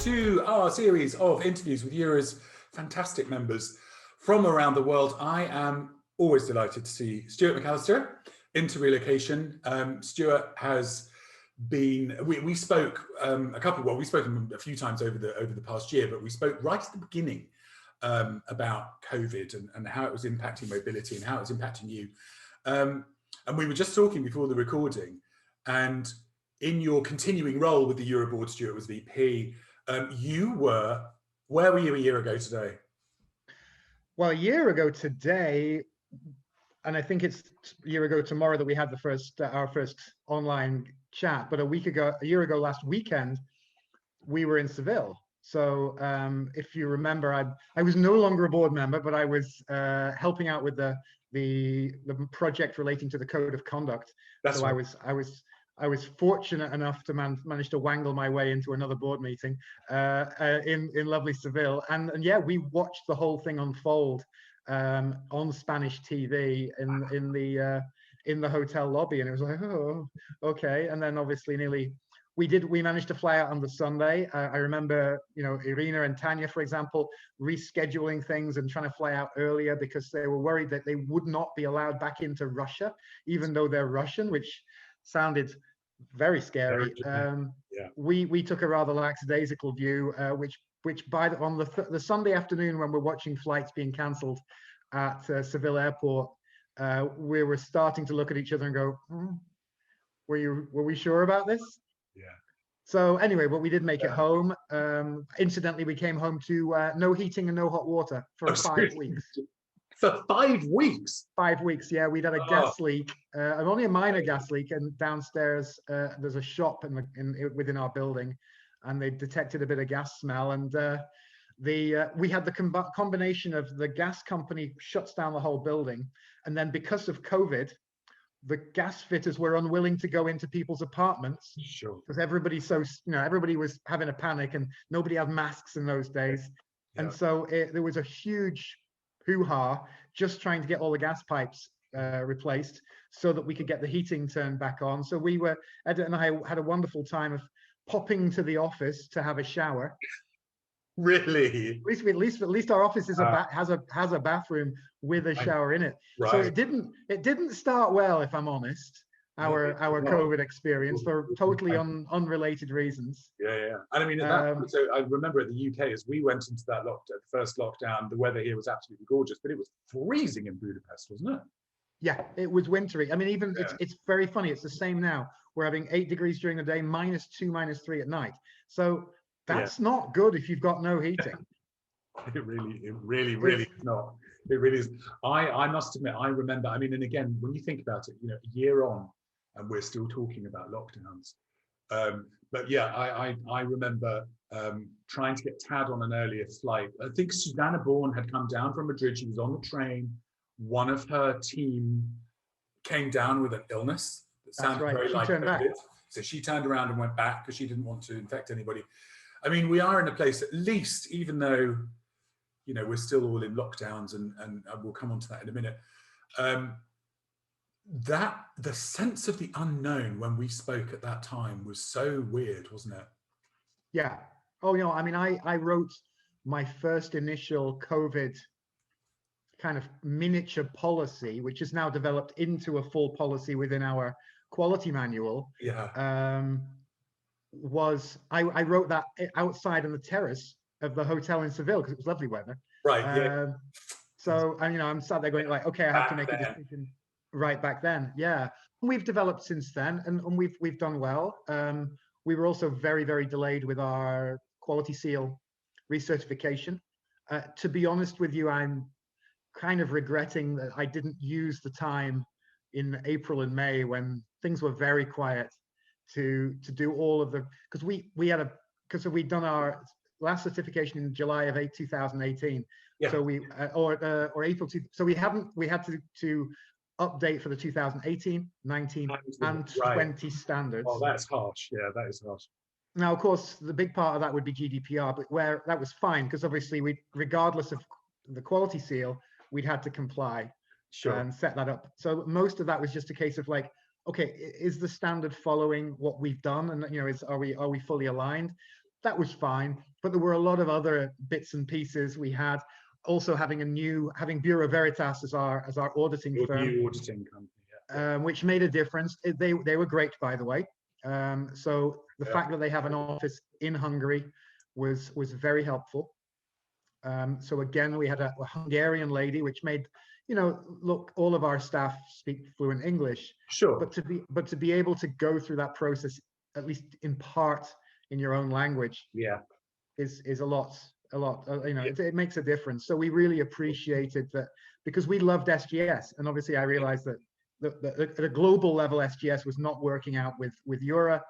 to our series of interviews with Euro's fantastic members from around the world. I am always delighted to see Stuart McAlister into Relocation. Stuart has been, we spoke we've spoken a few times over the past year, but we spoke right at the beginning about COVID and how it was impacting mobility and how it was impacting you. And we were just talking before the recording, and in your continuing role with the Euro board, Stuart was VP. Where were you a year ago today? Well, a year ago today, and I think it's a year ago tomorrow that we had our first online chat, but a year ago last weekend, we were in Seville. So if you remember, I was no longer a board member, but I was helping out with the project relating to the code of conduct. That's right. I was fortunate enough to manage to wangle my way into another board meeting in lovely Seville, and yeah, we watched the whole thing unfold on Spanish TV in the hotel lobby, and it was like, oh, okay. And then obviously we managed to fly out on the Sunday. I remember, Irina and Tanya, for example, rescheduling things and trying to fly out earlier because they were worried that they would not be allowed back into Russia, even though they're Russian, which sounded very scary. We took a rather lackadaisical view, which on the Sunday afternoon when we're watching flights being cancelled at Seville Airport, we were starting to look at each other and go, were we sure about this? Yeah. So anyway, but we did make it home. Incidentally, we came home to no heating and no hot water for 5 weeks. For 5 weeks? 5 weeks, yeah. We'd had a gas leak, only a minor gas leak, and downstairs there's a shop within our building, and they detected a bit of gas smell, and we had the combination of the gas company shuts down the whole building, and then because of COVID, the gas fitters were unwilling to go into people's apartments. Sure. Because everybody was having a panic, and nobody had masks in those days. Yeah. And so there was a huge hoo-ha just trying to get all the gas pipes replaced so that we could get the heating turned back on. So Edit and I had a wonderful time of popping to the office to have a shower. Really? At least our office has a bathroom with a shower in it. Right. So it didn't start well, if I'm honest. Our COVID experience for totally unrelated reasons. Yeah. And I mean, at that point, so I remember at the UK, as we went into that first lockdown, the weather here was absolutely gorgeous, but it was freezing in Budapest, wasn't it? Yeah, it was wintry. I mean, it's very funny. It's the same now. We're having 8 degrees during the day, -2, -3 at night. So that's not good if you've got no heating. It really is not. It really is. I must admit, I remember, I mean, and again, when you think about it, a year on, and we're still talking about lockdowns. But yeah, I remember trying to get Tad on an earlier flight. I think Susanna Bourne had come down from Madrid. She was on the train. One of her team came down with an illness that sounded very like COVID. So she turned around and went back because she didn't want to infect anybody. I mean, we are in a place, at least, even though, we're still all in lockdowns, and we'll come on to that in a minute. That the sense of the unknown when we spoke at that time was so weird, wasn't it? Yeah. Oh, I mean, I wrote my first initial COVID kind of miniature policy, which has now developed into a full policy within our quality manual. Yeah. I wrote that outside on the terrace of the hotel in Seville because it was lovely weather. Right. Yeah. So I'm sat there going like, okay, I have to make a decision. Right back then, yeah. We've developed since then, and we've done well. We were also very, very delayed with our quality seal recertification. To be honest with you, I'm kind of regretting that I didn't use the time in April and May when things were very quiet to do all of the, because we'd done our last certification in July of 2018. Yeah. So or April. So we had to update for the 2018, 19, and 20 standards. Oh, that's harsh. Yeah, that is harsh. Now, of course, the big part of that would be GDPR, but where that was fine because obviously regardless of the quality seal, we'd had to comply and set that up. So most of that was just a case of like, okay, is the standard following what we've done, and are we fully aligned? that was fine. But there were a lot of other bits and pieces. We had also having Bureau Veritas as our auditing Your firm, new auditing company, which made a difference. They were great, by the way. So the fact that they have an office in Hungary was very helpful. So again, we had a Hungarian lady, which made, look, all of our staff speak fluent English. Sure. But to be able to go through that process, at least in part in your own language, is a lot. It makes a difference. So we really appreciated that, because we loved SGS, and obviously I realized that at a global level, SGS was not working out with Eura.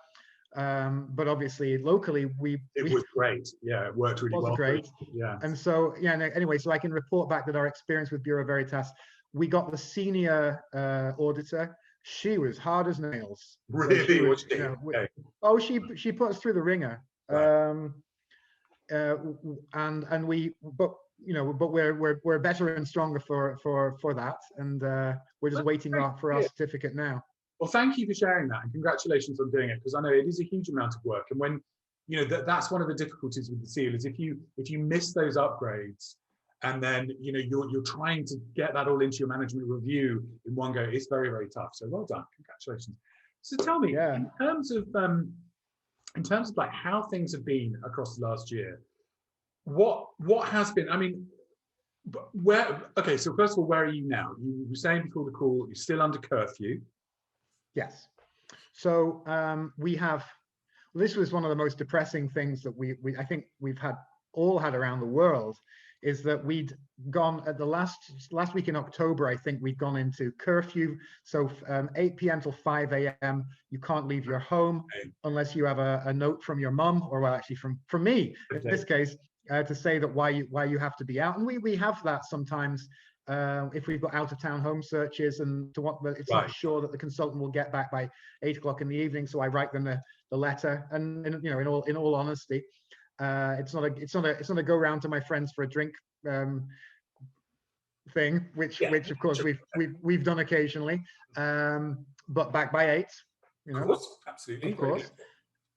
But obviously locally it was great. Yeah, it worked really well. Great. Yeah. And so anyway, so I can report back that our experience with Bureau Veritas, we got the senior auditor. She was hard as nails. Really? Oh, she put us through the ringer. Right. And but we're better and stronger for that, and we're just waiting for our certificate now. Well, thank you for sharing that, and congratulations on doing it, because I know it is a huge amount of work. And when that's one of the difficulties with the seal, is if you miss those upgrades, and then you're trying to get that all into your management review in one go, it's very, very tough. So well done, congratulations. So tell me, in terms of like how things have been across the last year, what has been? I mean, okay, so first of all, where are you now? You were saying before the call you're still under curfew. Yes. So this was one of the most depressing things that I think we've all had around the world, is that we'd gone at the last week in October, I think we'd gone into curfew. So 8 p.m. till 5 a.m. you can't leave your home unless you have a note from your mum, or well, actually from me in this case, to say that why you have to be out. And we have that sometimes. If we've got out of town home searches, and it's not sure that the consultant will get back by 8 o'clock in the evening, so I write them the letter. And in all honesty, it's not a go round to my friends for a drink thing, which of course we've done occasionally, but back by 8. Of course, absolutely, of course.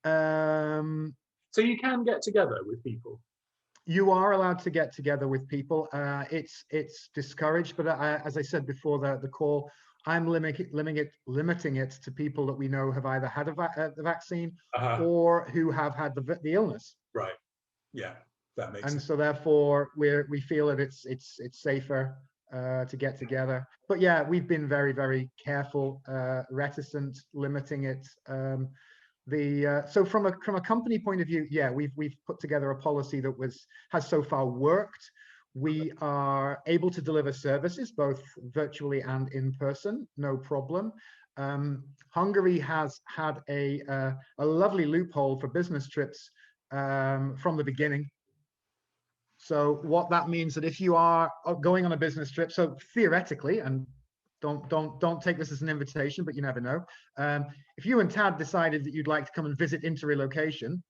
So you can get together with people. You are allowed to get together with people. It's discouraged, but as I said before the call, I'm limiting it to people that we know have either had the vaccine or who have had the illness. Right. Yeah, that makes sense. And so therefore we feel that it's safer to get together. But yeah, we've been very, very careful, reticent, limiting it. So from a company point of view, we've put together a policy that has so far worked. We are able to deliver services both virtually and in person, no problem. Hungary has had a lovely loophole for business trips from the beginning. So what that means, that if you are going on a business trip, so theoretically, and don't take this as an invitation, but you never know. If you and Tad decided that you'd like to come and visit into Relocation,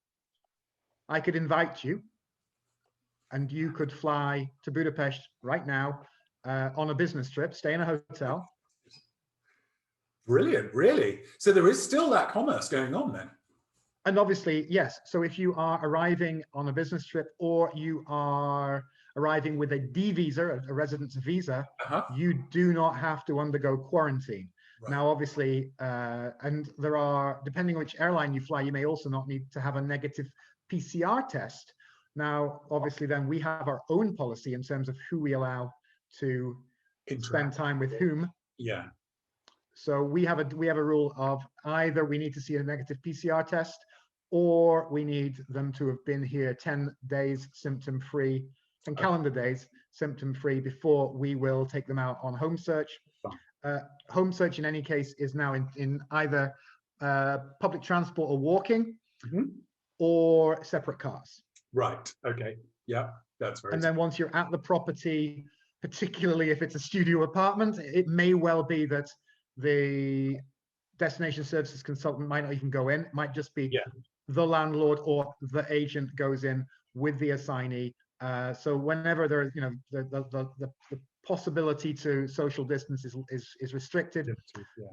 I could invite you, and you could fly to Budapest right now on a business trip, stay in a hotel. Brilliant, really? So there is still that commerce going on then? And obviously, yes. So if you are arriving on a business trip, or you are arriving with a D visa, a residence visa, you do not have to undergo quarantine. Right. Now, obviously, and there are, depending on which airline you fly, you may also not need to have a negative PCR test. Now, obviously, then we have our own policy in terms of who we allow to spend time with whom. Yeah. So we have a rule of either we need to see a negative PCR test, or we need them to have been here 10 days symptom-free, and calendar days symptom-free, before we will take them out on home search. Home search in any case is now in either public transport or walking, or separate cars. Right, okay, yeah, that's very. And then once you're at the property, particularly if it's a studio apartment, it may well be that the destination services consultant might not even go in. It might just be the landlord or the agent goes in with the assignee. So whenever there, the possibility to social distance is restricted,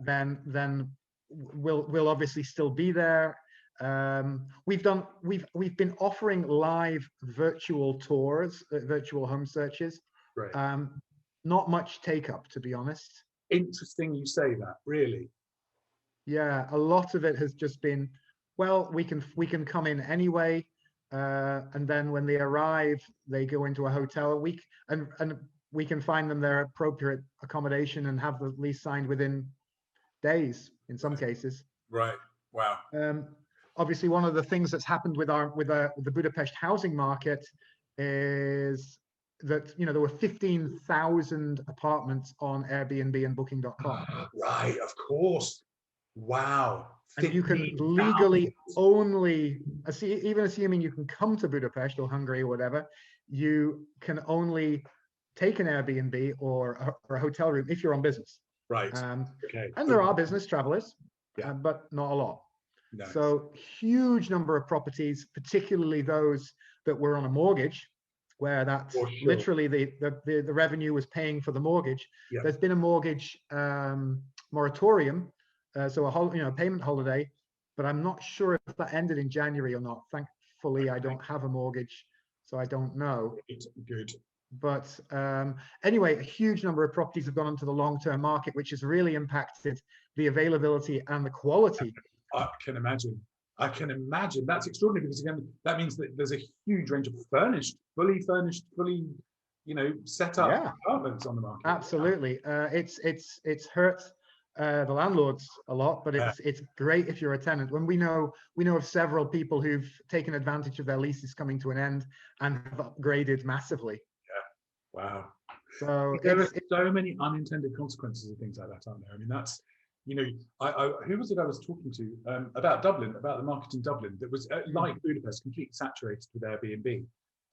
then we'll obviously still be there. We've been offering live virtual tours, virtual home searches. Right. Not much take up, to be honest. Interesting you say that, really. Yeah, a lot of it has just been, well, we can come in anyway, and then when they arrive, they go into a hotel. And we can find them their appropriate accommodation and have the lease signed within days in some cases. Right. Wow. Obviously, one of the things that's happened with the Budapest housing market is that there were 15,000 apartments on Airbnb and Booking.com. Right, of course. Wow. And you can legally only, even assuming you can come to Budapest or Hungary or whatever, you can only take an Airbnb or a hotel room if you're on business. Right. Okay. And there are business travelers, yeah. But not a lot. Nice. So huge number of properties, particularly those that were on a mortgage, where that's literally the revenue was paying for the mortgage. Yeah. There's been a mortgage moratorium, so a payment holiday, but I'm not sure if that ended in January or not. Thankfully, I don't have a mortgage, so I don't know. Good. But anyway, a huge number of properties have gone onto the long-term market, which has really impacted the availability and the quality. I can imagine. That's extraordinary, because again, that means that there's a huge range of fully furnished, set up apartments on the market. Absolutely. It's hurt the landlords a lot, but it's great if you're a tenant. When we know of several people who've taken advantage of their leases coming to an end and have upgraded massively. Yeah. Wow. So there are so many unintended consequences of things like that, aren't there? I mean, that's, who was it I was talking to about Dublin, about the market in Dublin that was like Budapest, completely saturated with Airbnb,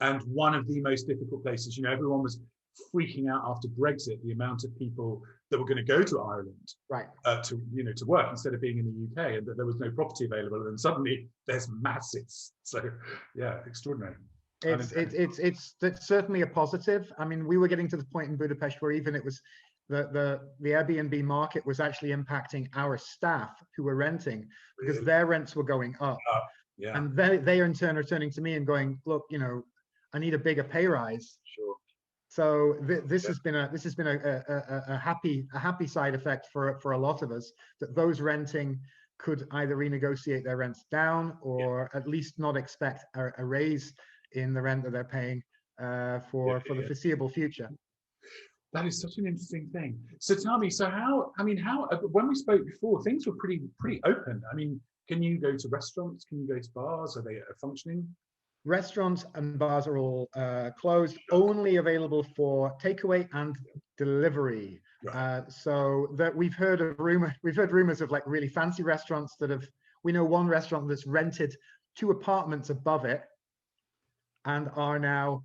and one of the most difficult places. Everyone was freaking out after Brexit, the amount of people that were going to go to Ireland, right, to work instead of being in the UK, and that there was no property available, and suddenly there's masses. So yeah, extraordinary. It's certainly a positive. I mean, we were getting to the point in Budapest where even it was the Airbnb market was actually impacting our staff who were renting, because their rents were going up. Yeah. And they in turn are turning to me and going, look, I need a bigger pay rise. Sure. So this has been a happy side effect for a lot of us, that those renting could either renegotiate their rents down or at least not expect a raise in the rent that they're paying for the foreseeable future. That is such an interesting thing. So tell me, how when we spoke before, things were pretty open. I mean, can you go to restaurants? Can you go to bars? Are they functioning? Restaurants and bars are all closed, only available for takeaway and delivery. Right. So that we've heard rumors of like really fancy restaurants we know one restaurant that's rented 2 apartments above it and are now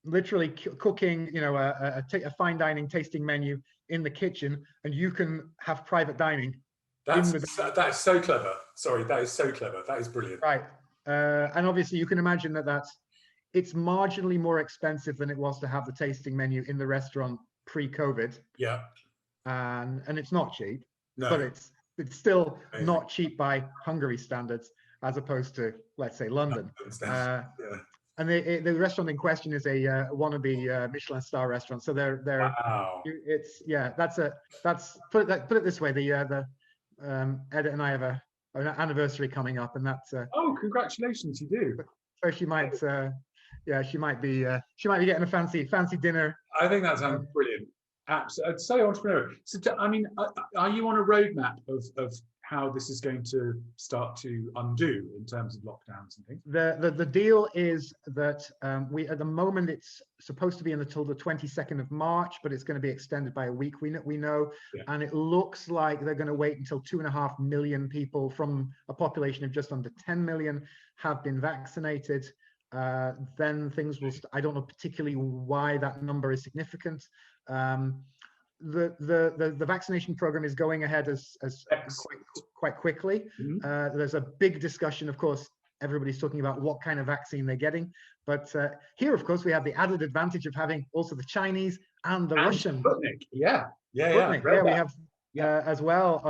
literally cooking, a fine dining tasting menu in the kitchen, and you can have private dining. That's so clever. Sorry, that is so clever. That is brilliant. Right. And obviously you can imagine it's marginally more expensive than it was to have the tasting menu in the restaurant pre-COVID. Yeah. And it's not cheap, no. But it's still amazing. Not cheap by Hungary standards, as opposed to, let's say, London. Yeah. And the restaurant in question is one of the Michelin star restaurants. So they're wow. Put it this way, the Edit and I have an anniversary coming up, and that's oh, congratulations, you do. So she might be getting a fancy dinner. I think that sounds brilliant. Absolutely. I'd say entrepreneurial. So are you on a roadmap of how this is going to start to undo in terms of lockdowns and things? The deal is that we, at the moment, it's supposed to be until the 22nd of March, but it's going to be extended by a week. We know, yeah. And it looks like they're going to wait until 2.5 million people from a population of just under 10 million have been vaccinated. Then things will. I don't know particularly why that number is significant. The vaccination program is going ahead as quite quickly. Mm-hmm. There's a big discussion, of course. Everybody's talking about what kind of vaccine they're getting, but here, of course, we have the added advantage of having also the Chinese and the Russian. Sputnik. Yeah. Sputnik. Yeah, we have as well.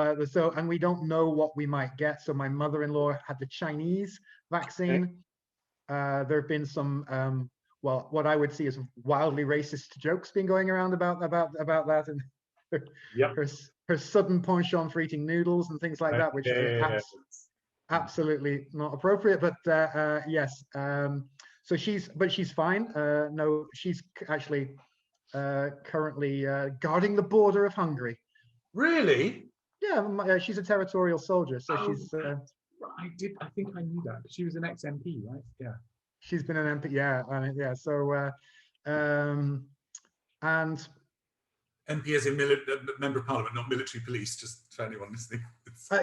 And we don't know what we might get. So my mother-in-law had the Chinese vaccine. There have been some, well, what I would see as wildly racist jokes being going around about that, and her sudden penchant for eating noodles and things like that, which is absolutely not appropriate. But yes, so she's fine. No, she's actually currently guarding the border of Hungary. Really? Yeah, she's a territorial soldier, so she's. I think I knew that. She was an ex-MP, right? Yeah. She's been an MP. Yeah, yeah. So, and MP as in member of parliament, not military police. Just for anyone listening.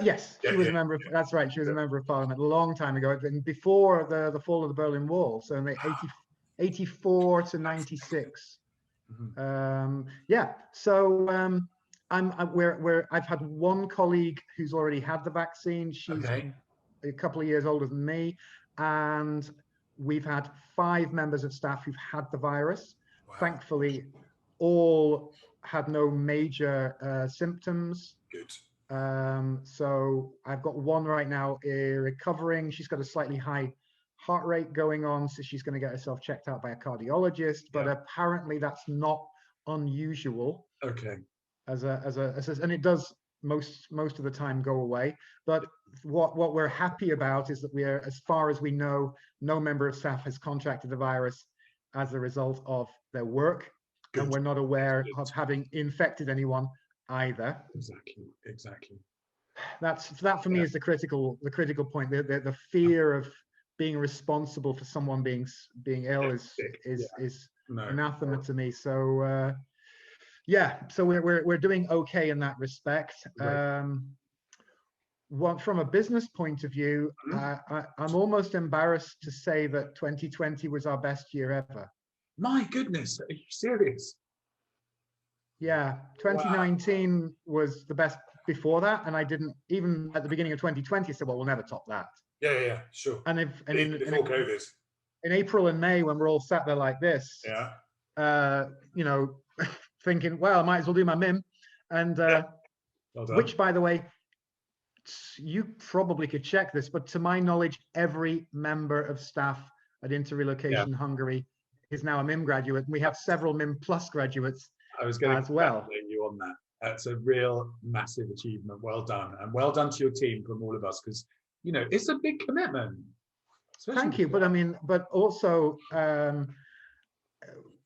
Yes, she was a member of. That's right. She was a member of parliament a long time ago, before the fall of the Berlin Wall. So in the 84 to 96. Yeah. So I've had one colleague who's already had the vaccine. She's a couple of years older than me, and we've had 5 members of staff who've had the virus. Wow. Thankfully, all had no major symptoms. Good. So I've got one right now recovering. She's got a slightly high heart rate going on, so she's going to get herself checked out by a cardiologist. But apparently that's not unusual. Okay. And it does most of the time go away. But what we're happy about is that we are, as far as we know, no member of staff has contracted the virus as a result of their work. Good. And we're not aware of having infected anyone either. Exactly. That for me is the critical point. The fear of being responsible for someone being ill is anathema to me. So yeah, so we're doing okay in that respect. Right. From a business point of view, I'm almost embarrassed to say that 2020 was our best year ever. My goodness, are you serious? Yeah, 2019 was the best before that, and I didn't even at the beginning of 2020 said, well, we'll never top that. Yeah, sure. And before COVID, in April and May, when we're all sat there like this, thinking, well, I might as well do my MIM, and which, by the way, you probably could check this, but to my knowledge, every member of staff at Relocation Hungary is now a MIM graduate, and we have several MIM Plus graduates. I was going to congratulate you on that. That's a real massive achievement. Well done, and well done to your team from all of us, because it's a big commitment. Thank you, but also,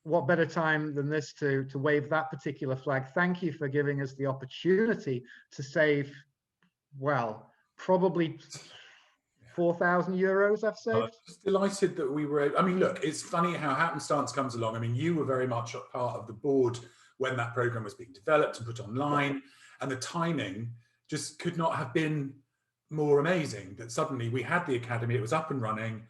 what better time than this to wave that particular flag? Thank you for giving us the opportunity to save, well, probably 4,000 euros I've saved. I'm just delighted that we were. Look, it's funny how happenstance comes along. You were very much a part of the board when that program was being developed and put online, and the timing just could not have been more amazing. That suddenly we had the academy, it was up and running,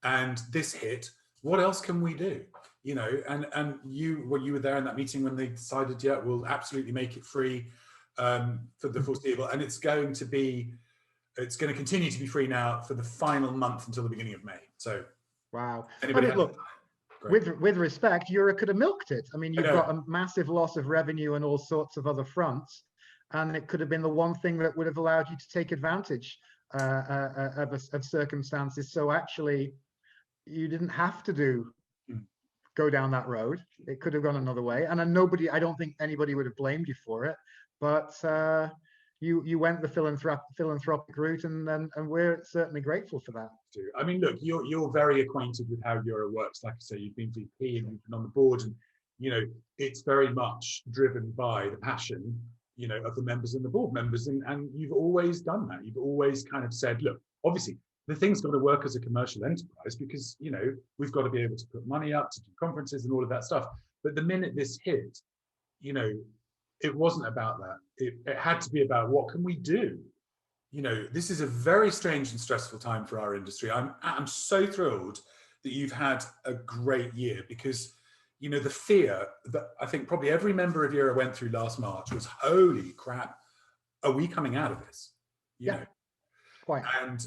and this hit. What else can we do? And you were there in that meeting when they decided, we'll absolutely make it free for the foreseeable, and it's going to continue to be free now for the final month until the beginning of May. So, wow. Look, with respect, Europe could have milked it. You've got a massive loss of revenue and all sorts of other fronts, and it could have been the one thing that would have allowed you to take advantage of circumstances. So actually, you didn't have to go down that road. It could have gone another way, and I don't think anybody would have blamed you for it. But you went the philanthropic route, and we're certainly grateful for that. Look, you're very acquainted with how Euro works. Like I say, you've been VP and you've been on the board, and it's very much driven by the passion of the members and the board members, and you've always done that. You've always kind of said, look, obviously the thing's got to work as a commercial enterprise, because we've got to be able to put money up to do conferences and all of that stuff. But the minute this hit, it wasn't about that. It had to be about, what can we do? This is a very strange and stressful time for our industry. I'm so thrilled that you've had a great year, because the fear that I think probably every member of Euro went through last March was, holy crap, are we coming out of this? Quite. And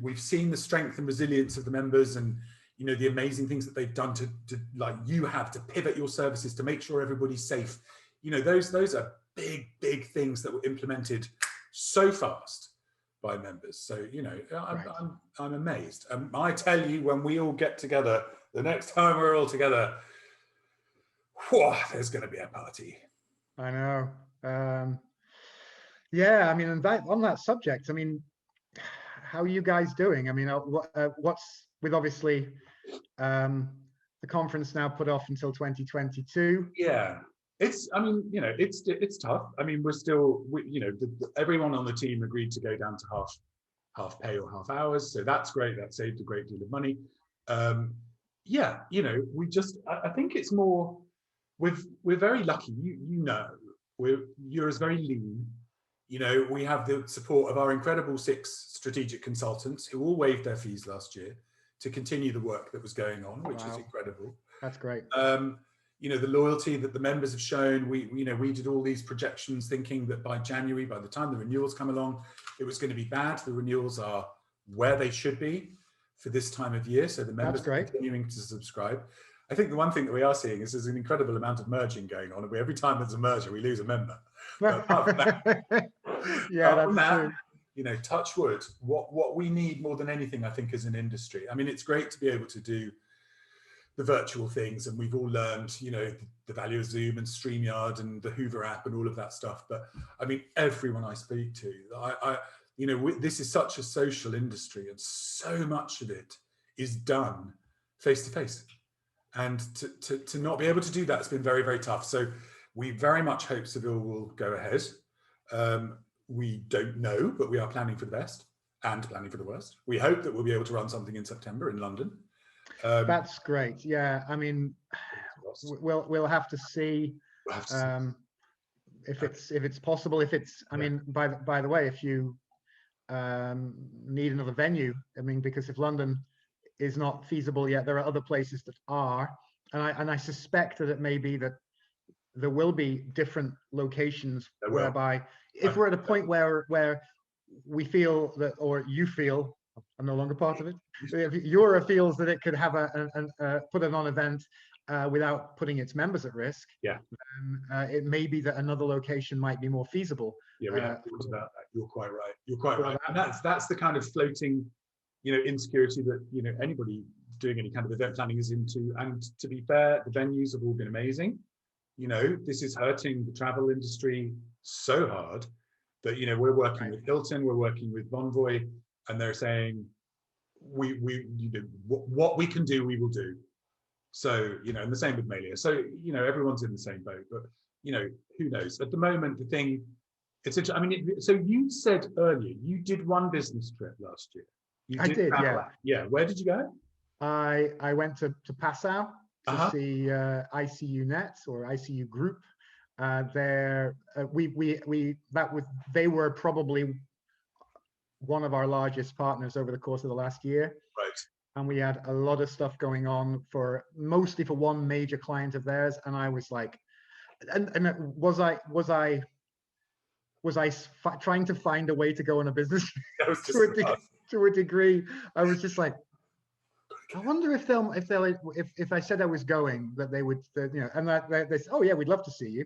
we've seen the strength and resilience of the members, and the amazing things that they've done to like you have to pivot your services to make sure everybody's safe. Those are big things that were implemented so fast by members. So, you know, I'm amazed. I tell you, when we all get together, the next time we're all together, whew, there's going to be a party. I know. Yeah, I mean, and on that subject, I mean, how are you guys doing? I mean, what's with obviously the conference now put off until 2022? Yeah, I mean, you know, it's tough. I mean, we're still, you know, everyone on the team agreed to go down to half pay or half hours, so that's great. That saved a great deal of money. Yeah, you know, I think it's more, we're very lucky. You know, you're very lean. You know, we have the support of our incredible 6 strategic consultants who all waived their fees last year to continue the work that was going on, which is incredible. That's great. You know, the loyalty that the members have shown. We did all these projections thinking that by January, by the time the renewals come along, it was going to be bad. The renewals are where they should be for this time of year. So the members are continuing to subscribe. I think the one thing that we are seeing is there's an incredible amount of merging going on. Every time there's a merger, we lose a member. But apart from that, yeah, that's true. You know, touch wood, what we need more than anything, I think, as an industry. I mean, it's great to be able to do the virtual things, and we've all learned, you know, the value of Zoom and StreamYard and the Hoover app and all of that stuff. But I mean, everyone I speak to, you know, this is such a social industry, and so much of it is done face to face. And to not be able to do that has been very, very tough. So we very much hope Seville will go ahead. We don't know, but we are planning for the best and planning for the worst. We hope that we'll be able to run something in September in London. That's great. Yeah, I mean, we'll have to see, if it's possible. If it's, I mean, by the way, if you need another venue, I mean, because if London is not feasible yet, there are other places that are, and I suspect that it may be that there will be different locations whereby, if we're at a point where we feel that, or you feel, I'm no longer part of it, if Euro feels that it could have put an on event without putting its members at risk, it may be that another location might be more feasible. Yeah, we have talked about that. You're quite right. You're quite right. And that's the kind of floating, you know, insecurity that, you know, anybody doing any kind of event planning is into. And to be fair, the venues have all been amazing. You know, this is hurting the travel industry so hard that, you know, we're working with Hilton, we're working with Bonvoy, and they're saying, we you know, what we can do, we will do. So, you know, and the same with Malia. So, you know, everyone's in the same boat, but, you know, who knows? At the moment, the thing, I mean, so you said earlier, you did one business trip last year. I did, yeah. Yeah, where did you go? I went to Passau to see ICU Net or ICU Group. They were probably one of our largest partners over the course of the last year. Right. And we had a lot of stuff going on mostly for one major client of theirs. And I was like, and was I trying to find a way to go on a business to a degree? I was just like, I wonder if I said I was going, that they would, you know, and they said, oh yeah, we'd love to see you.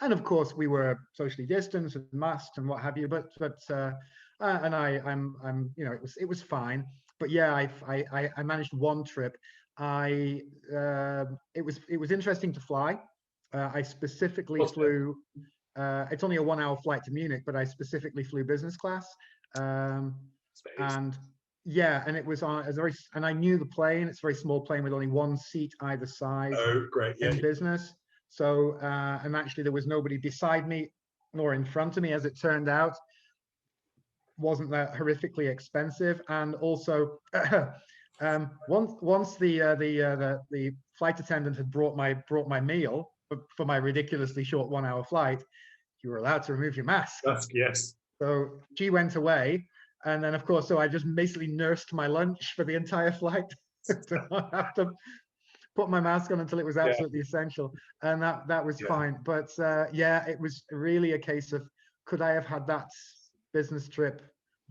And of course we were socially distanced and masked and what have you, but and I'm, you know, it was fine. But yeah, I managed one trip. It was interesting to fly. I specifically flew. It's only a 1-hour flight to Munich, but I specifically flew business class. And yeah, and it was and I knew the plane. It's a very small plane with only one seat either side. Oh, great! Yeah. In business. So and actually there was nobody beside me nor in front of me, as it turned out. Wasn't that horrifically expensive, and also once the flight attendant had brought my meal for my ridiculously short 1-hour flight, you were allowed to remove your mask. Yes. So she went away, and then of course, so I just basically nursed my lunch for the entire flight to not have to put my mask on until it was absolutely essential, and that was fine. But yeah, it was really a case of, could I have had that business trip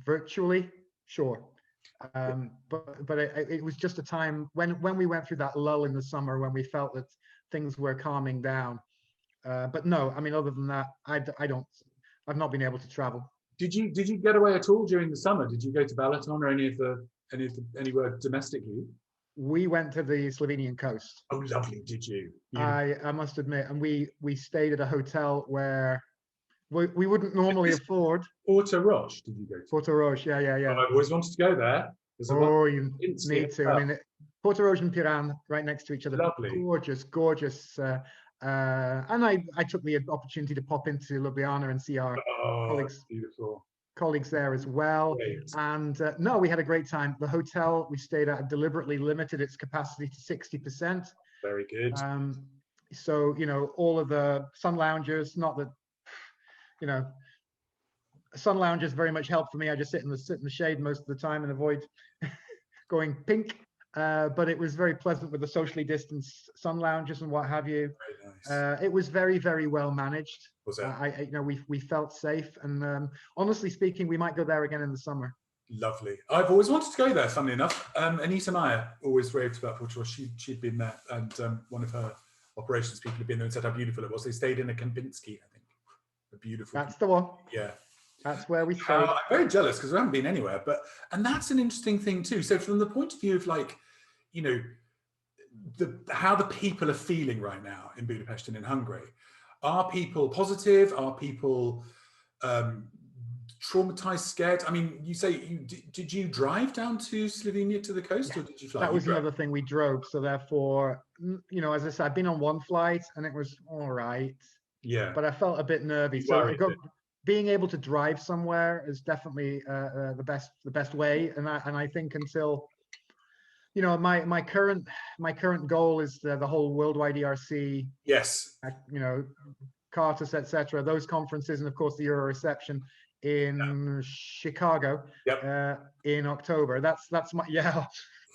virtually? Sure. But it was just a time when we went through that lull in the summer, when we felt that things were calming down. But no, I mean, other than that, I've not been able to travel. Did you get away at all during the summer? Did you go to Balaton or anywhere domestically? We went to the Slovenian coast. Oh, lovely! Did you? I must admit, and we stayed at a hotel where we wouldn't normally afford. Porto Roche, did you go to? Porto Roche, yeah. Oh, I've always wanted to go there. Oh, you need to. I mean, Porto Roche and Piran right next to each other. Lovely. Gorgeous. And I took the opportunity to pop into Ljubljana and see our colleagues there as well. Great. And no, we had a great time. The hotel we stayed at deliberately limited its capacity to 60%. Very good. So, all of the sun loungers, not that, sun loungers very much help for me. I just sit in the shade most of the time and avoid going pink. But it was very pleasant with the socially distanced sun lounges and what have you. Very nice. It was very, very well managed. Was it? We felt safe, and honestly speaking, we might go there again in the summer. Lovely. I've always wanted to go there. Funnily enough, Anita Meyer always raved about Portugal. She'd been there, and one of her operations people had been there and said how beautiful it was. They stayed in a Kempinski, I think. A beautiful. That's the one. Yeah. That's where we stayed. I'm very jealous because we haven't been anywhere, and that's an interesting thing too. So from the point of view of how the people are feeling right now in Budapest and in Hungary, are people positive? Are people traumatized, scared? I mean, you say did you drive down to Slovenia to the coast, or did you fly? That was another thing, we drove. So therefore, as I said, I've been on one flight and it was all right. Yeah. But I felt a bit nervy. So being able to drive somewhere is definitely the best way. And I think until my current goal is the whole worldwide ERC. Yes. Cartus, etc. Those conferences, and of course the Euro reception in Chicago. Yep. In October. That's my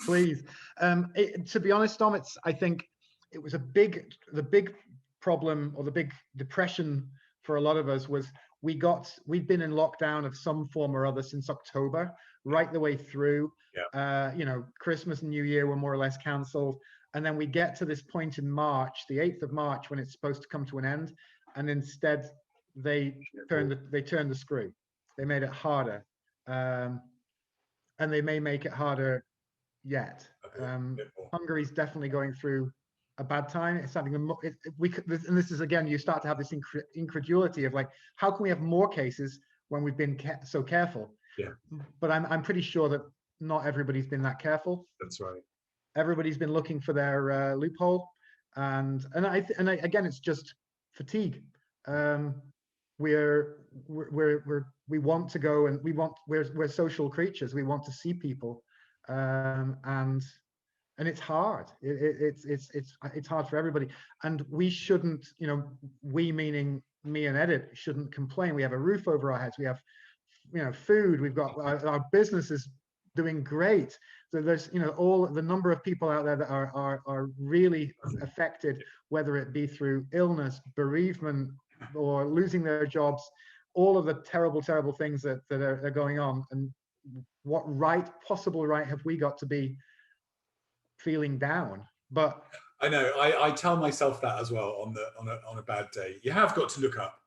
please. To be honest, Tom, I think it was the big problem, or the big depression for a lot of us was we've been in lockdown of some form or other since October, right the way through. Yeah. Christmas and New Year were more or less cancelled, and then we get to this point in March, the 8th of March, when it's supposed to come to an end, and instead they turned the screw. They made it harder, and they may make it harder yet. Hungary's definitely going through a bad time. It's something and this is, again, you start to have this incredulity of how can we have more cases when we've been so careful? Yeah. But I'm pretty sure that not everybody's been that careful. That's right. Everybody's been looking for their loophole, and again, it's just fatigue. We want to go, and we're social creatures. We want to see people, and it's hard. It's hard for everybody, and we shouldn't. We meaning me and Edit shouldn't complain. We have a roof over our heads. We have, food. We've got our business is doing great. So there's all the number of people out there that are really affected, whether it be through illness, bereavement, or losing their jobs, all of the terrible things that are going on. And what possible right have we got to be feeling down? But I know I tell myself that as well on a bad day. You have got to look up.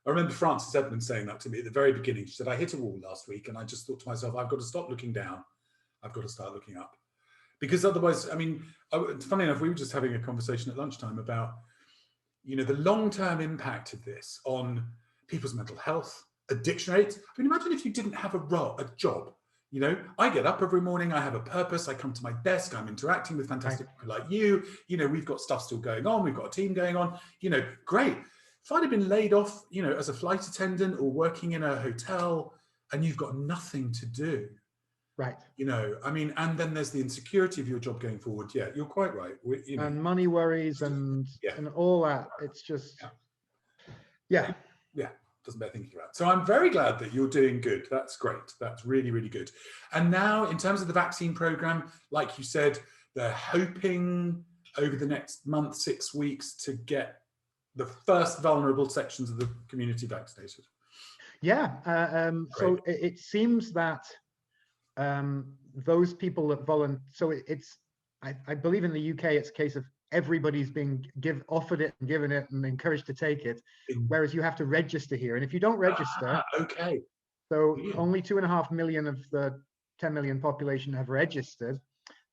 I remember Frances Edmonds saying that to me at the very beginning. She said, I hit a wall last week, and I just thought to myself, I've got to stop looking down. I've got to start looking up. Because otherwise, funny enough, we were just having a conversation at lunchtime about, the long-term impact of this on people's mental health, addiction rates. Imagine if you didn't have a job. I get up every morning, I have a purpose, I come to my desk, I'm interacting with fantastic people like you. We've got stuff still going on, we've got a team going on, great. If I'd have been laid off, as a flight attendant or working in a hotel, and you've got nothing to do. Right. And then there's the insecurity of your job going forward. Yeah, you're quite right. And money worries and all that. It's just, yeah. Doesn't bear thinking about. So I'm very glad that you're doing good. That's great. That's really, really good. And now, in terms of the vaccine program, like you said, they're hoping over the next month, 6 weeks, to get the first vulnerable sections of the community vaccinated. Yeah. So it seems that those people that volunteer. So I believe in the UK it's a case of everybody's being offered it and given it and encouraged to take it, whereas you have to register here. And if you don't register, okay. so Yeah. only 2.5 million of the 10 million population have registered,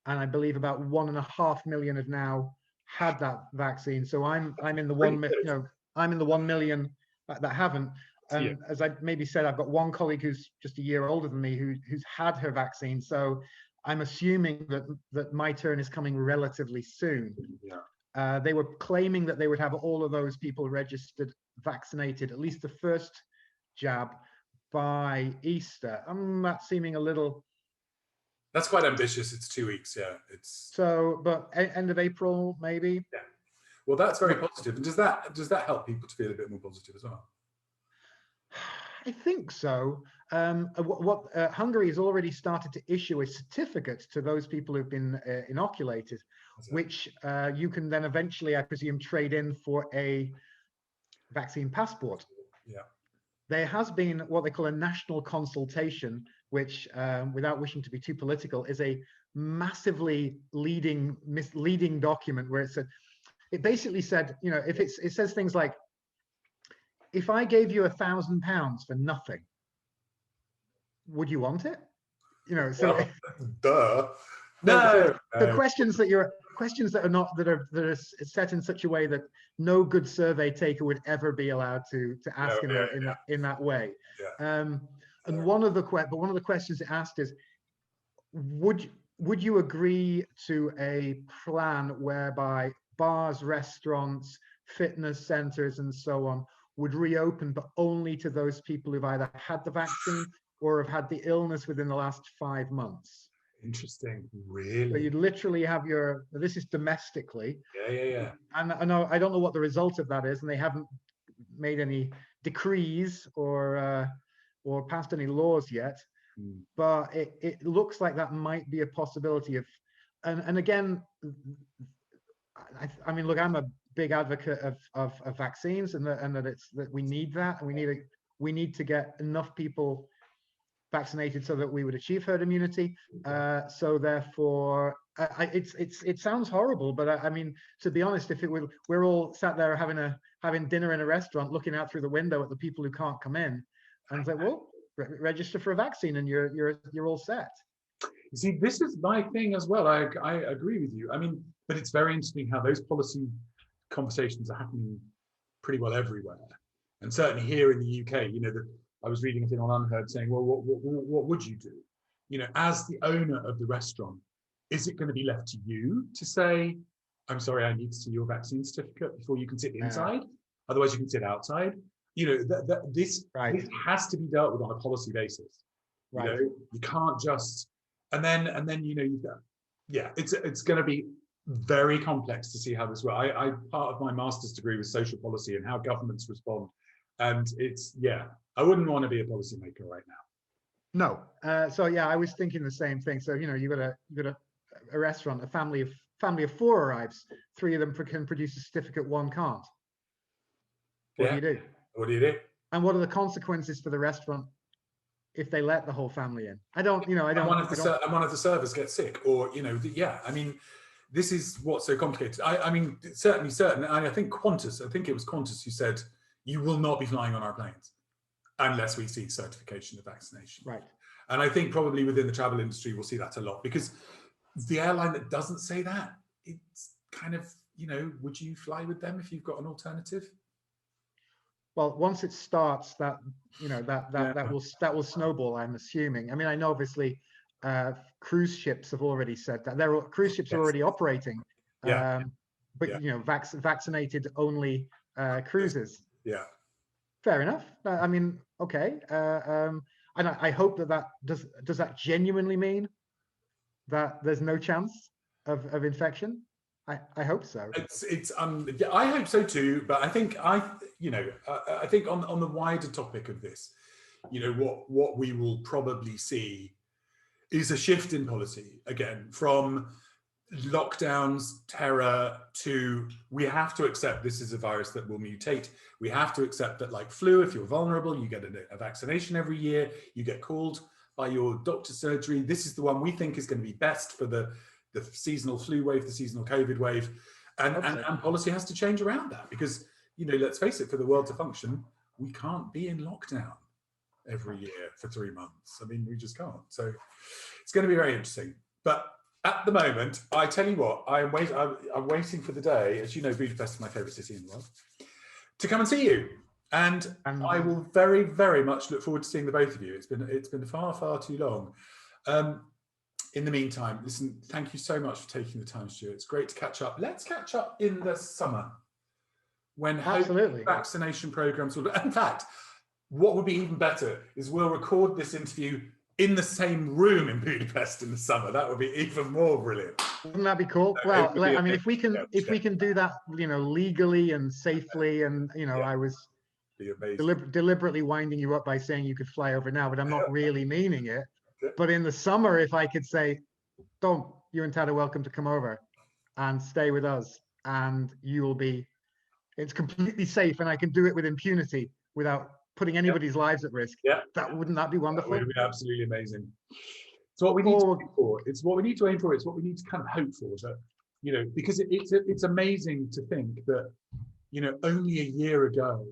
and I believe about 1.5 million have now had that vaccine. So I'm in the I'm in the 1 million that haven't. And Yeah. as I maybe said, I've got one colleague who's just a year older than me who's had her vaccine. So I'm assuming that my turn is coming relatively soon. Yeah. They were claiming that they would have all of those people registered, vaccinated, at least the first jab, by Easter. That's seeming a little. That's quite ambitious. It's 2 weeks. Yeah. It's so, but end of April, maybe. Yeah. Well, that's very positive. And does that help people to feel a bit more positive as well? I think so. Hungary has already started to issue a certificate to those people who've been inoculated, which you can then eventually, I presume, trade in for a vaccine passport. Yeah. There has been what they call a national consultation, which, without wishing to be too political, is a massively misleading document where it basically said, it says things like, if I gave you £1,000 for nothing, would you want it? Duh. No. The questions that are set in such a way that no good survey taker would ever be allowed to ask in that way. Yeah. And one of the questions it asked is, would you agree to a plan whereby bars, restaurants, fitness centers, and so on would reopen, but only to those people who've either had the vaccine or have had the illness within the last 5 months? Interesting. Really? So you'd literally have this is domestically. Yeah. And I don't know what the result of that is, and they haven't made any decrees or passed any laws yet. But it looks like that might be a possibility of, and again, I mean, look, I'm a big advocate of vaccines, and that we need that, and we need to get enough people vaccinated so that we would achieve herd immunity. So therefore, it sounds horrible, but I mean, to be honest, if we're all sat there having dinner in a restaurant, looking out through the window at the people who can't come in, and say, well, register for a vaccine, and you're all set. You see, this is my thing as well. I agree with you. I mean, but it's very interesting how those policy conversations are happening pretty well everywhere, and certainly here in the UK. I was reading a thing on Unheard saying, well, what would you do? As the owner of the restaurant, is it going to be left to you to say, I'm sorry, I need to see your vaccine certificate before you can sit inside? Otherwise, you can sit outside. This has to be dealt with on a policy basis. Right. You can't just, and then you've got, it's going to be very complex to see how this works. I part of my master's degree was social policy and how governments respond. And I wouldn't want to be a policymaker right now. No. So yeah, I was thinking the same thing. So you got a restaurant, a family of 4 arrives, 3 of them can produce a certificate, 1 can't. What do you do? What do you do? And what are the consequences for the restaurant if they let the whole family in? I don't. One of the servers gets sick, or I mean, this is what's so complicated. I mean, certainly. I think Qantas. I think it was Qantas who said, you will not be flying on our planes unless we see certification of vaccination. Right. And I think probably within the travel industry, we'll see that a lot, because the airline that doesn't say that, it's kind of, would you fly with them if you've got an alternative? Well, once it starts, that will snowball, I'm assuming. I mean, I know obviously cruise ships have already said that. Cruise ships are already operating. But vaccinated only cruises. Yeah. Fair enough. I mean, okay. And I hope that does that genuinely mean that there's no chance of infection? I hope so. I hope so too. But I think I think on the wider topic of this, what we will probably see is a shift in policy again from lockdowns, terror, to we have to accept this is a virus that will mutate. We have to accept that, like flu, if you're vulnerable, you get a vaccination every year, you get called by your doctor's surgery. This is the one we think is going to be best for the seasonal flu wave, the seasonal COVID wave. And policy has to change around that, because, you know, let's face it, for the world to function, we can't be in lockdown every year for 3 months. I mean, we just can't. So it's going to be very interesting. But at the moment, I tell you what, I'm waiting for the day, as you know, Budapest is my favourite city in the world, to come and see you. And I will very, very much look forward to seeing the both of you. It's been far, far too long. In the meantime, listen, thank you so much for taking the time, Stuart. It's great to catch up. Let's catch up in the summer, when hopefully vaccination programs will. In fact, what would be even better is we'll record this interview in the same room in Budapest in the summer. That would be even more brilliant. Wouldn't that be cool? Well, I mean, if we can do that, you know, legally and safely, and you know, I was deliberately winding you up by saying you could fly over now, but I'm not really meaning it. But in the summer, if I could say, "Don't, you and Tad are welcome to come over and stay with us, and you will be, it's completely safe, and I can do it with impunity without putting anybody's lives at risk." Wouldn't that be wonderful? That would be absolutely amazing. It's what we need to aim for. It's what we need to aim for. It's what we need to kind of hope for. That, you know, because it's amazing to think that, you know, only a year ago,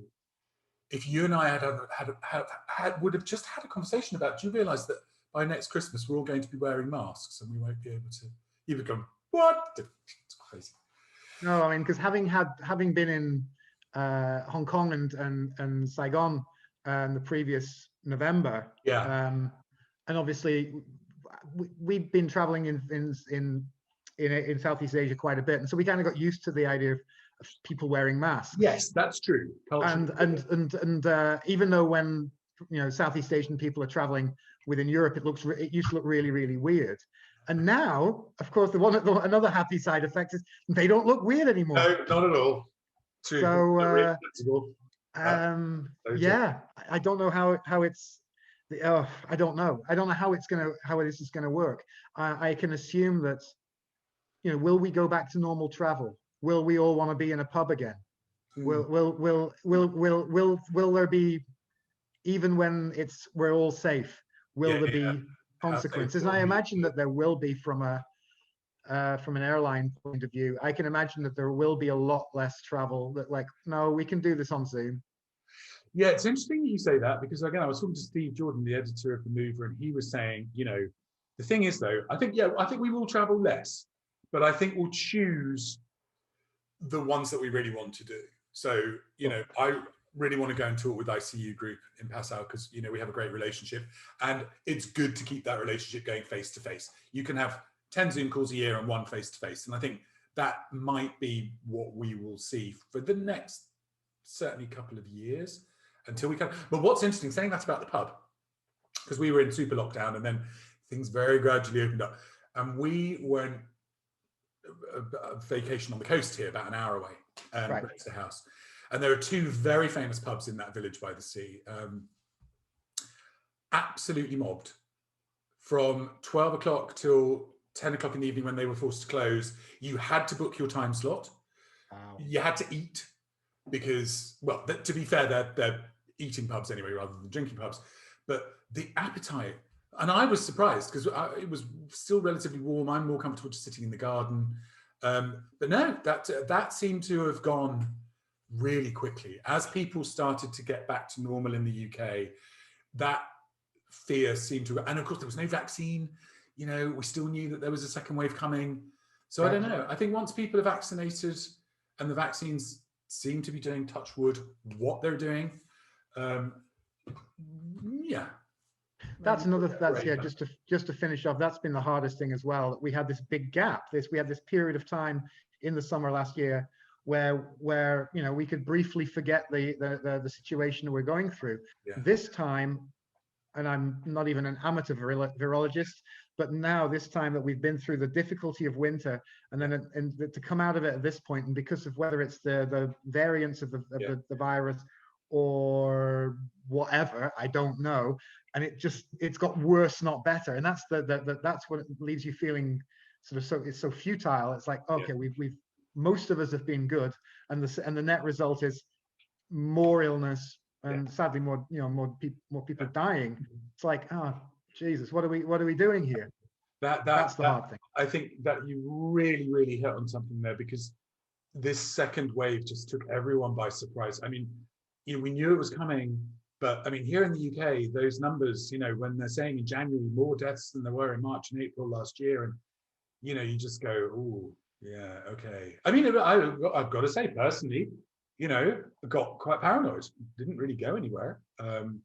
if you and I would have just had a conversation about, do you realise that by next Christmas we're all going to be wearing masks and we won't be able to? You become, what? It's crazy. No, I mean, because having been in Hong Kong and Saigon the previous November, and obviously we've been traveling in Southeast Asia quite a bit, and so we kind of got used to the idea of people wearing masks. Yes, that's true. And even though when, you know, Southeast Asian people are traveling within Europe, it used to look really, really weird. And now, of course, another happy side effect is they don't look weird anymore. No, not at all. True. So yeah, I don't know how it's. I don't know. I don't know how this is gonna work. I can assume that, you know, will we go back to normal travel? Will we all want to be in a pub again? Will there be, even when we're all safe, will there be consequences? And I imagine that there will be from an airline point of view. I can imagine that there will be a lot less travel, that like, no, we can do this on Zoom. Yeah, it's interesting that you say that, because again, I was talking to Steve Jordan, the editor of The Mover, and he was saying, you know, the thing is though, I think we will travel less, but I think we'll choose the ones that we really want to do. So, you know, I really want to go and talk with ICU Group in Passau, because, you know, we have a great relationship, and it's good to keep that relationship going face to face. You can have 10 Zoom calls a year and 1 face to face. And I think that might be what we will see for the next, certainly, couple of years until we can. But what's interesting, saying that about the pub, because we were in super lockdown and then things very gradually opened up, and we went a vacation on the coast here, about an hour away, Brexit House. And there are 2 very famous pubs in that village by the sea, absolutely mobbed from 12 o'clock till 10 o'clock in the evening when they were forced to close. You had to book your time slot. Wow. You had to eat, because, well, to be fair, they're eating pubs anyway rather than drinking pubs. But the appetite, and I was surprised because it was still relatively warm. I'm more comfortable just sitting in the garden. But no, that seemed to have gone really quickly. As people started to get back to normal in the UK, that fear seemed to, and of course there was no vaccine. You know, we still knew that there was a second wave coming. So I don't know. I think once people are vaccinated and the vaccines seem to be doing, touch wood, what they're doing, yeah. That's just to finish off. That's been the hardest thing as well. We had this big gap. We had this period of time in the summer last year where you know, we could briefly forget the situation we're going through. Yeah. This time, and I'm not even an amateur virologist, but now this time that we've been through the difficulty of winter, and then to come out of it at this point, and because of whether it's the variants of the virus or whatever, I don't know, and it's got worse, not better, and that's that's what leaves you feeling sort of it's so futile. It's like, okay, we've most of us have been good, and the net result is more illness, and sadly more people dying. It's like, oh Jesus, what are we doing here? That's the hard thing. I think that you really hit on something there, because this second wave just took everyone by surprise. I mean, we knew it was coming, but I mean, here in the UK, those numbers, when they're saying in January more deaths than there were in March and April last year, and you just go, oh, yeah, okay. I mean, I've got to say personally, I got quite paranoid. Didn't really go anywhere. Following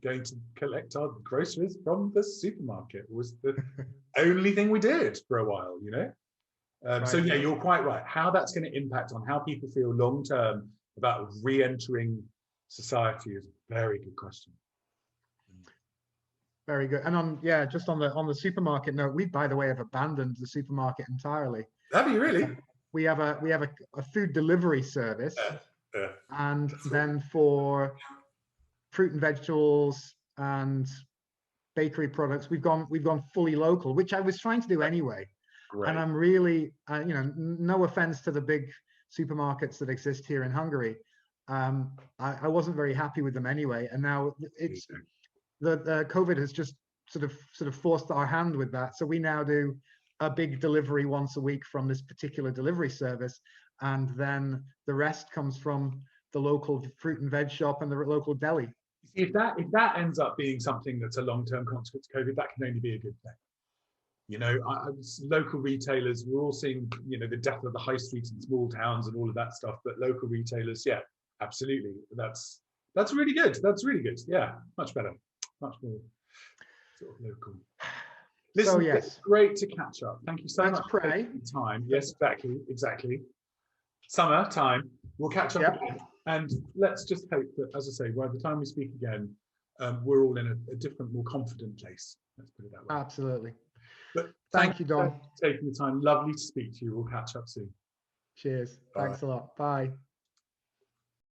going to collect our groceries from the supermarket was the only thing we did for a while, Right. So yeah, you're quite right. How that's going to impact on how people feel long term about re-entering society is a very good question. Very good. And just on the supermarket note, we, by the way, have abandoned the supermarket entirely. Have you really? We have a food delivery service, and then for fruit and vegetables and bakery products, we've gone fully local, which I was trying to do anyway. Great. And I'm really, no offense to the big supermarkets that exist here in Hungary, I wasn't very happy with them anyway. And now it's the COVID has just sort of forced our hand with that. So we now do a big delivery once a week from this particular delivery service, and then the rest comes from the local fruit and veg shop and the local deli. If that ends up being something that's a long-term consequence of COVID, that can only be a good thing. Local retailers, we're all seeing, the death of the high streets in small towns and all of that stuff. But local retailers, yeah, absolutely, that's really good. That's really good. Yeah, much better, much more sort of local. Listen, so yes, it's great to catch up. Thank you so Let's much pray. for the time. Yes, exactly. Summer time. We'll catch up again, and let's just hope that, as I say, by the time we speak again, we're all in a different, more confident place. Let's put it that way. Absolutely. But thank you, Don, for taking the time. Lovely to speak to you. We'll catch up soon. Cheers. Bye. Thanks a lot. Bye.